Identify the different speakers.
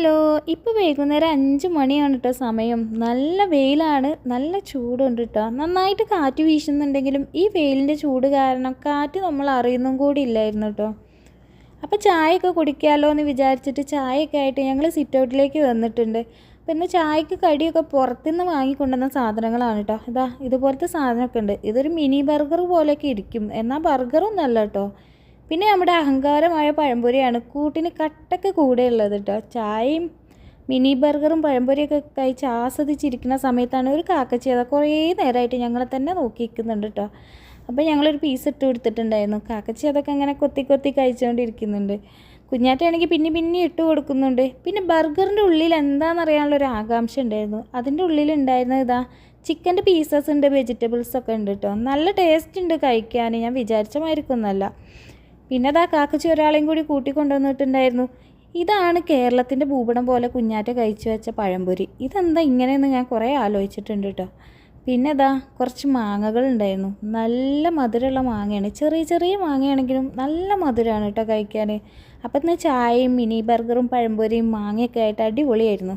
Speaker 1: Hello, ഇപ്പോൾ വൈകുന്നേരം 5 മണിയാണ് കേട്ടോ സമയം. നല്ല വെയിലാണ്, നല്ല ചൂടുണ്ട് കേട്ടോ. നന്നായിട്ട് കാറ്റ് വീശുന്നുണ്ടെങ്കിലും ഈ വെയിലിൻ്റെ ചൂട് കാരണം കാറ്റ് നമ്മൾ അറിയുന്നും കൂടി ഇല്ലായിരുന്നു കേട്ടോ. അപ്പോൾ ചായയൊക്കെ കുടിക്കാമല്ലോ എന്ന് വിചാരിച്ചിട്ട് ചായയൊക്കെ ആയിട്ട് ഞങ്ങൾ സിറ്റ് ഔട്ടിലേക്ക് വന്നിട്ടുണ്ട്. പിന്നെ ചായക്ക് കടിയൊക്കെ പുറത്തുനിന്ന് വാങ്ങിക്കൊണ്ടുവന്ന സാധനങ്ങളാണ് കേട്ടോ. ഇതുപോലത്തെ സാധനമൊക്കെ ഉണ്ട്. ഇതൊരു മിനി ബർഗർ പോലെയൊക്കെ ഇരിക്കും, എന്നാൽ ബർഗറൊന്നും അല്ല കേട്ടോ. പിന്നെ നമ്മുടെ അഹങ്കാരമായ പഴംപൊരിയാണ് കൂട്ടിന് കട്ടൊക്കെ കൂടെ ഉള്ളത് കേട്ടോ. ചായയും മിനി ബർഗറും പഴംപൊരിയൊക്കെ കഴിച്ച് ആസ്വദിച്ചിരിക്കുന്ന സമയത്താണ് ഒരു കാക്കച്ചി കുറേ നേരമായിട്ട് ഞങ്ങളെ തന്നെ നോക്കി നിൽക്കുന്നുണ്ട് കേട്ടോ. അപ്പോൾ ഞങ്ങളൊരു പീസ് ഇട്ട് കൊടുത്തിട്ടുണ്ടായിരുന്നു. കാക്കച്ചി അതൊക്കെ അങ്ങനെ കൊത്തി കൊത്തി കഴിച്ചുകൊണ്ടിരിക്കുന്നുണ്ട്. കുഞ്ഞാറ്റാണെങ്കിൽ പിന്നെ ഇട്ട് കൊടുക്കുന്നുണ്ട്. പിന്നെ ബർഗറിൻ്റെ ഉള്ളിൽ എന്താണെന്നറിയാനുള്ളൊരു ആകാംക്ഷ ഉണ്ടായിരുന്നു. അതിൻ്റെ ഉള്ളിലുണ്ടായിരുന്നത് ചിക്കൻ്റെ പീസസ് ഉണ്ട്, വെജിറ്റബിൾസൊക്കെ ഉണ്ട് കേട്ടോ. നല്ല ടേസ്റ്റ് ഉണ്ട് കഴിക്കാൻ, ഞാൻ വിചാരിച്ച മാതിരിക്കൊന്നുമല്ല. പിന്നെ കാക്കച്ചി ഒരാളെയും കൂടി കൂട്ടിക്കൊണ്ടുവന്നിട്ടുണ്ടായിരുന്നു. ഇതാണ് കേരളത്തിൻ്റെ ഭൂപടം പോലെ കുഞ്ഞാറ്റ കഴിച്ചു വെച്ച പഴംപൊരി. ഇതെന്താ ഇങ്ങനെയെന്ന് ഞാൻ കുറേ ആലോചിച്ചിട്ടുണ്ട് കേട്ടോ. പിന്നെ കുറച്ച് മാങ്ങകൾ ഉണ്ടായിരുന്നു. നല്ല മധുരമുള്ള മാങ്ങയാണ്, ചെറിയ ചെറിയ മാങ്ങയാണെങ്കിലും നല്ല മധുരമാണ് കേട്ടോ കഴിക്കാൻ. അപ്പം ഇന്ന് ചായയും മിനി ബർഗറും പഴംപൊരിയും മാങ്ങയൊക്കെ ആയിട്ട് അടിപൊളിയായിരുന്നു.